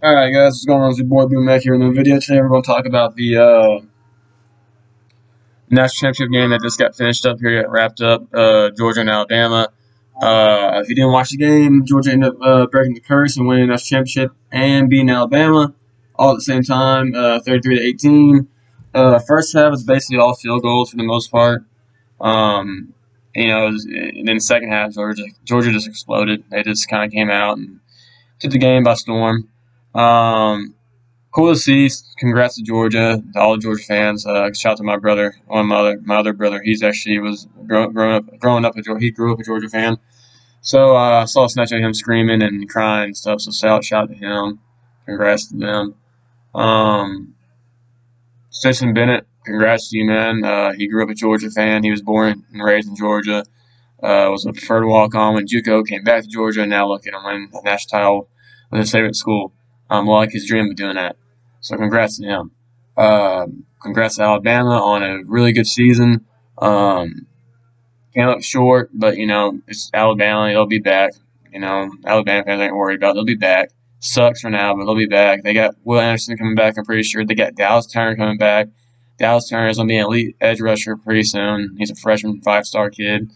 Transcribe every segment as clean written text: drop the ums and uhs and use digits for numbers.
Alright guys, what's going on? It's your boy Blue Mac here in the video. Today we're going to talk about the national championship game that just got finished up here, wrapped up, Georgia and Alabama. If you didn't watch the game, Georgia ended up breaking the curse and winning the national championship and beating Alabama all at the same time, 33-18. First half was basically all field goals for the most part. Um, and then the second half, Georgia just exploded. They just kind of came out and took the game by storm. Um, Cool to see. Congrats to Georgia, to all the Georgia fans. Shout out to my brother, my other brother. He's actually was growing up he grew up a Georgia fan. So I saw a snatch of him screaming and crying and stuff. So shout out to him. Congrats to them. Um, Stetson Bennett, congrats to you, man. He grew up a Georgia fan. He was born and raised in Georgia. Was a preferred walk-on when JUCO came back to Georgia, and now look at him winning a national title with his favorite school. Like his dream of doing that. So congrats to him. Congrats to Alabama on a really good season. Came up short, but it's Alabama. They'll be back. Alabama fans ain't worried about it. They'll be back. Sucks for now, but they'll be back. They got Will Anderson coming back, I'm pretty sure. They got Dallas Turner coming back. Dallas Turner is going to be an elite edge rusher pretty soon. He's a freshman, 5-star kid.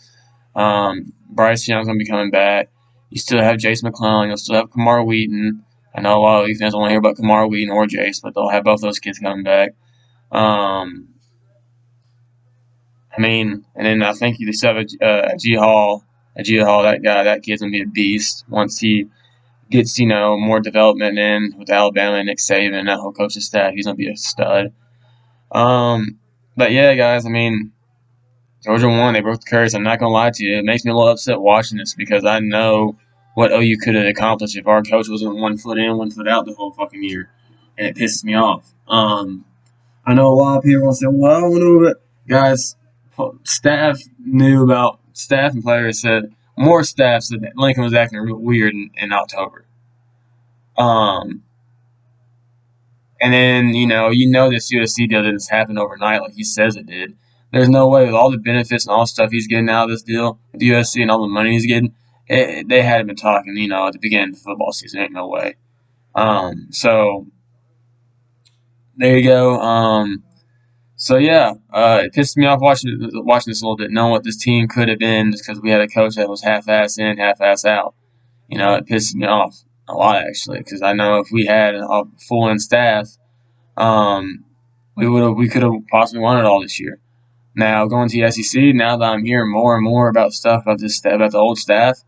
Bryce Young's going to be coming back. You still have Jace McClellan. You'll still have Kamar Wheaton. I know a lot of these fans don't want to hear about Kamar Wheaton or Jace, but they'll have both those kids coming back. Um, and then I think you still have a G Hall. A G Hall, that kid's going to be a beast once he gets, more development in with Alabama and Nick Saban and that whole coaching staff. He's going to be a stud. But yeah, guys, Georgia won. They broke the curse. I'm not going to lie to you. It makes me a little upset watching this because I know what OU could have accomplished if our coach wasn't 1 foot in, 1 foot out the whole fucking year. And it pisses me off. I know a lot of people will say, well, I don't know what. Guys, staff and players said, more staff said that Lincoln was acting real weird in October. And then, this USC deal didn't happen overnight like he says it did. There's no way with all the benefits and all the stuff he's getting out of this deal with USC and all the money he's getting, they hadn't been talking, at the beginning of the football season. Ain't no way. So there you go. So yeah, it pissed me off watching this a little bit, knowing what this team could have been, just because we had a coach that was half-ass in, half-ass out. It pisses me off a lot actually, because I know if we had a full-in staff, we could have possibly won it all this year. Now going to the SEC, now that I'm hearing more and more about stuff about about the old staff,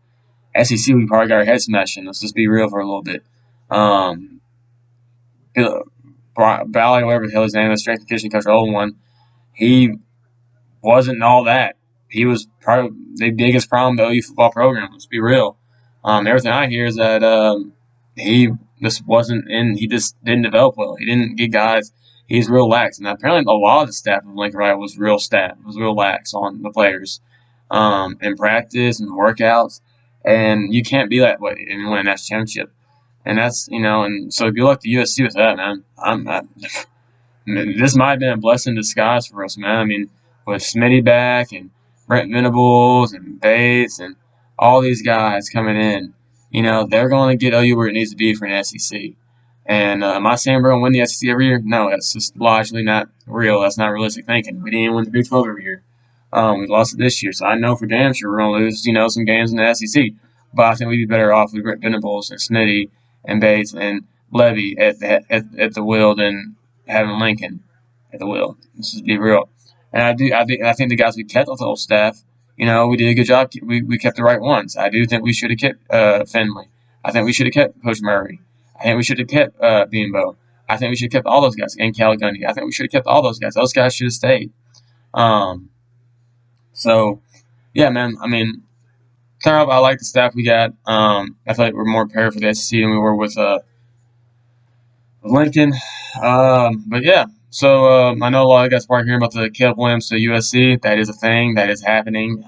SEC we probably got our heads smashed in. Let's just be real for a little bit. Bally, whatever the hell his name is, strength and conditioning coach, the old one, he wasn't all that. He was probably the biggest problem to the OU football program. Let's be real. Everything I hear is that he just wasn't in. He just didn't develop well. He didn't get guys. He's real lax, and apparently a lot of the staff of Lincoln Riley was real lax on the players, in practice and workouts, and you can't be that way and win a national championship. And that's and so good luck to USC with that, man. This might have been a blessing in disguise for us, man. With Smitty back and Brent Venables and Bates and all these guys coming in, they're going to get OU where it needs to be for an SEC. And am I saying we're going to win the SEC every year? No, that's just logically not real. That's not realistic thinking. We didn't even win the Big 12 every year. We lost it this year, so I know for damn sure we're going to lose, some games in the SEC. But I think we'd be better off with Brent Venables and Smitty and Bates and Levy at the wheel than having Lincoln at the wheel. Let's just be real. And I think the guys we kept with the whole staff, we did a good job. We kept the right ones. I do think we should have kept Finley. I think we should have kept Coach Murray. I think we should have kept Beanbo. I think we should have kept all those guys and Caligundy. I think we should have kept all those guys. Those guys should have stayed. So yeah, man. I like the staff we got. I feel like we're more prepared for the SEC than we were with Lincoln. But yeah, so I know a lot of guys are hearing about the Caleb Williams to USC. That is a thing. That is happening.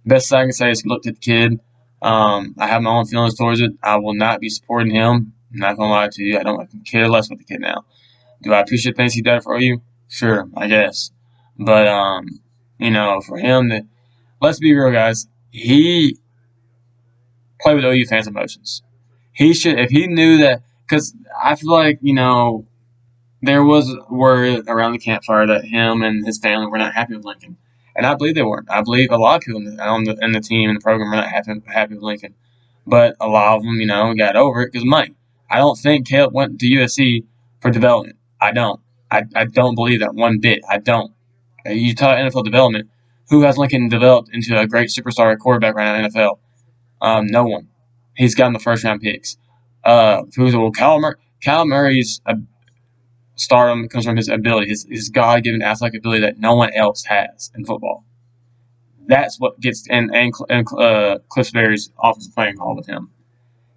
Best I can say is look at the kid. I have my own feelings towards it. I will not be supporting him. I'm not gonna lie to you. I don't care less about the kid now. Do I appreciate things he did for you? Sure, I guess. But for him, let's be real, guys. He played with OU fans' emotions. He should, if he knew that because I feel like there was word around the campfire that him and his family were not happy with Lincoln, and I believe they weren't. I believe a lot of people in the team and the program were not happy with Lincoln, but a lot of them, got over it because money. I don't think Caleb went to USC for development. I don't. I don't believe that one bit. I don't. You talk NFL development. Who has Lincoln developed into a great superstar quarterback right now in the NFL? No one. He's gotten the first round picks. Cal Murray's stardom comes from his ability, his God given athletic ability that no one else has in football. That's what gets and Cliff Berry's offensive playing call with him.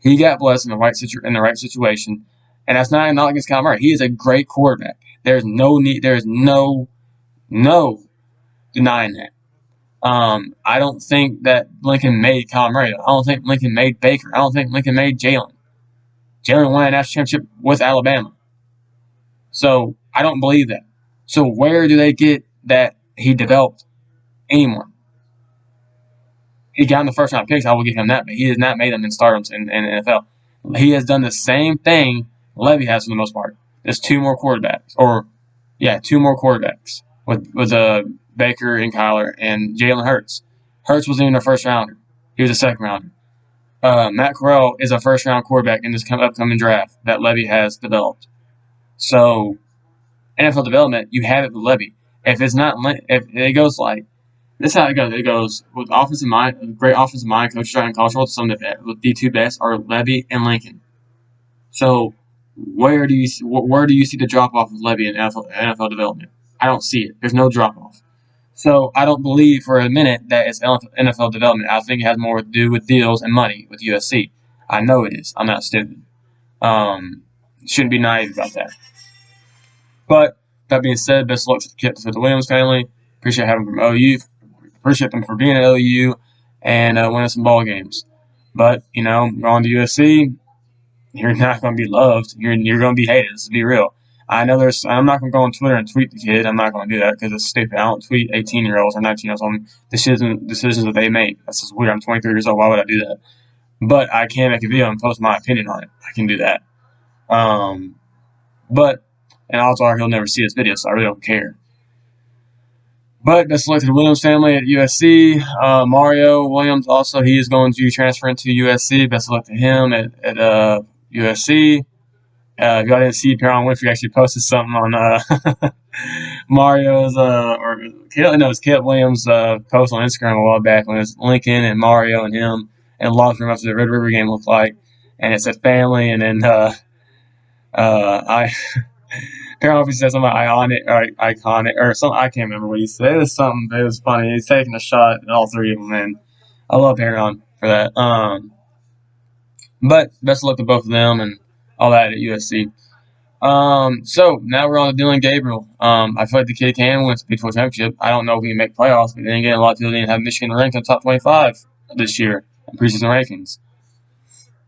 He got blessed in the right situation, and that's not against Cal Murray. He is a great quarterback. There's no need. There's no denying that. I don't think that Lincoln made Cal Murray. I don't think Lincoln made Baker. I don't think Lincoln made Jalen. Jalen won a national championship with Alabama. So I don't believe that. So where do they get that he developed anyone? He got in the first round picks. I will give him that, but he has not made them in stardoms in the NFL. He has done the same thing Levy has for the most part. There's two more quarterbacks with Baker and Kyler and Jalen Hurts. Hurts wasn't even a first rounder. He was a second rounder. Matt Corral is a first round quarterback in this upcoming draft that Levy has developed. So NFL development, you have it with Levy. If it goes like this, is how it goes. It goes with offensive mind, great offensive mind, coaches in college world. Some of the two best are Levy and Lincoln. So where do you see the drop off of Levy in NFL development? I don't see it. There's no drop off. So I don't believe for a minute that it's NFL development. I think it has more to do with deals and money with USC. I know it is. I'm not stupid. Shouldn't be naive about that. But that being said, best of luck to the Williams family. Appreciate having them from OU. Appreciate them for being at OU and winning some ball games. But going to USC, you're not going to be loved. You're going to be hated. Let's be real. I know I'm not going to go on Twitter and tweet the kid. I'm not going to do that because it's stupid. I don't tweet 18-year-olds or 19-year-olds on decisions that they make. That's just weird. I'm 23 years old. Why would I do that? But I can make a video and post my opinion on it. I can do that. And odds are he'll never see this video, so I really don't care. But best of luck to the Williams family at USC. Mario Williams also, he is going to transfer into USC. Best of luck to him at USC. If y'all didn't see, Perron Winfrey actually posted something on Mario's it's Caleb Williams' post on Instagram a while back when it was Lincoln and Mario and him and locker room after the Red River game looked like, and it said family, and then Perron Winfrey said something iconic or something. I can't remember what he said. It was something. It was funny. He's taking a shot at all three of them, and I love Perron for that. But best of luck to both of them and all that at USC. So now we're on to Dylan Gabriel. I feel like the kid can win the Big 12 championship. I don't know if he can make playoffs, but then again, a lot of people didn't have Michigan ranked in the top 25 this year in preseason rankings.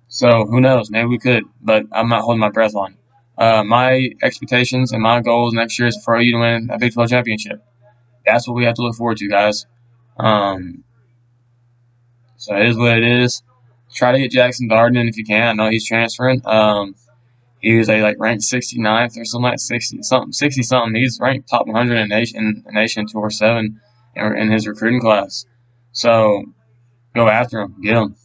So who knows? Maybe we could, but I'm not holding my breath on. My expectations and my goals next year is for OU to win a Big 12 championship. That's what we have to look forward to, guys. So it is what it is. Try to get Jackson Darden in if you can. I know he's transferring. He was ranked 69th or something like 60 something. He's ranked top 100 in the nation 247 in his recruiting class. So go after him, get him.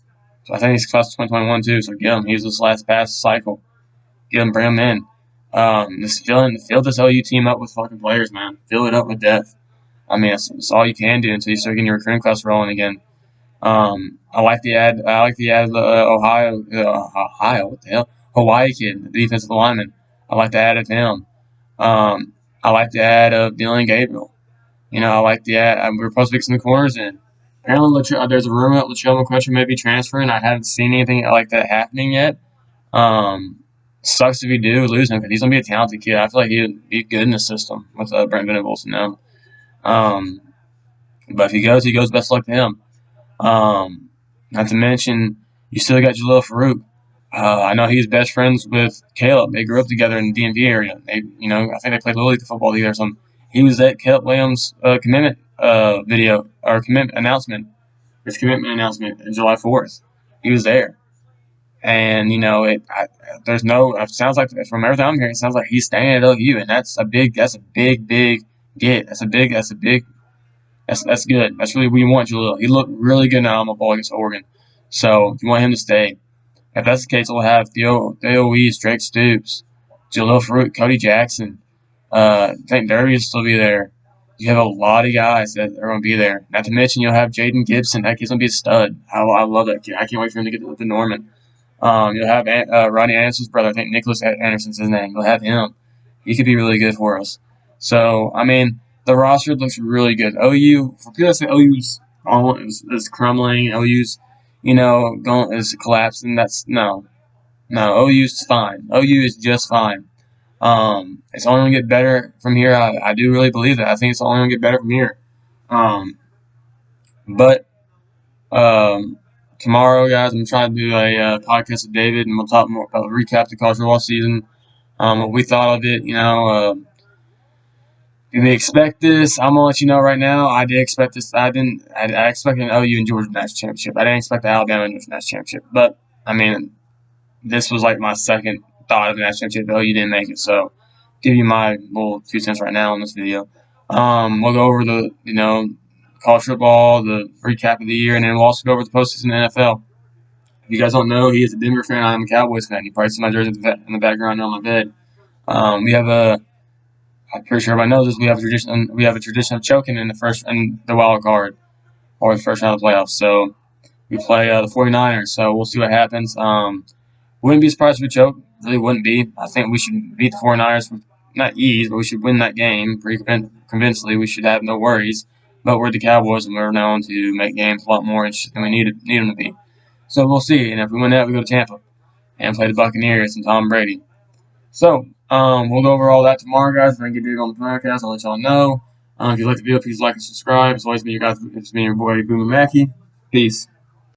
So I think he's class 2021 too. So get him. He's this last pass cycle. Get him, bring him in. Just fill this OU team up with fucking players, man. Fill it up with depth. I mean, that's all you can do until you start getting your recruiting class rolling again. I like the ad Ohio. What the hell? Hawaii kid, the defensive lineman. I like the ad of him. I like the ad of Dylan Gabriel. I like the ad. We're supposed to pick some corners in. Apparently, there's a rumor that Latrell McQuestion may be transferring. I haven't seen anything like that happening yet. Sucks if we do lose him because he's gonna be a talented kid. I feel like he'd be good in the system with Brent Venables now. But if he goes. Best luck to him. Not to mention, you still got Jalil Farouk. I know he's best friends with Caleb. They grew up together in the DMV area. I think they played Little League football together or something. He was at Caleb Williams' commitment video or commitment announcement. His commitment announcement on July 4th. He was there. And there's no. It sounds like from everything I'm hearing, it sounds like he's staying at OU, and that's a big get. That's good. That's really what you want, Jalil. He looked really good now on the ball against Oregon, so you want him to stay. If that's the case, we'll have Theo Wees, Drake Stoops, Jalil Fruit, Cody Jackson. I think Derby will still be there. You have a lot of guys that are going to be there. Not to mention you'll have Jaden Gibson. That kid's going to be a stud. I love that kid. I can't wait for him to get to Norman. You'll have Ronnie Anderson's brother. I think Nicholas Anderson's his name. You'll have him. He could be really good for us. So, I mean, the roster looks really good. OU, for people that say OU's crumbling, OU's, going is collapsing, that's no. OU's fine. OU is just fine. It's only gonna get better from here. I do really believe that. I think it's only gonna get better from here. Um, but um, tomorrow, guys, I'm trying to do a podcast with David, and we'll talk more about recap the college football season. What we thought of it. Did we expect this? I'm gonna let you know right now. I did expect this. I expected an OU and Georgia national championship. I didn't expect the Alabama and Georgia national championship. But I mean, this was like my second thought of the national championship. Oh, you didn't make it. So, give you my little 2 cents right now in this video. We'll go over the, college football, the recap of the year, and then we'll also go over the postseason in the NFL. If you guys don't know, he is a Denver fan. I'm a Cowboys fan. You probably see my jersey in the background on my bed. We have I'm pretty sure everybody knows this. We have a tradition. We have a tradition of choking in the wild card or the first round of the playoffs. So we play the 49ers. So we'll see what happens. Wouldn't be surprised if we choke. Really wouldn't be. I think we should beat the 49ers with not ease, but we should win that game pretty convincingly. We should have no worries. But we're the Cowboys, and we're known to make games a lot more interesting than we need them to be. So we'll see. And if we win that, we go to Tampa and play the Buccaneers and Tom Brady. So we'll go over all that tomorrow, guys. If I can get big on the podcast, I'll let y'all know. If you like the video, please like and subscribe. It's always been your guys. It's been your boy Boomer Mackey. Peace.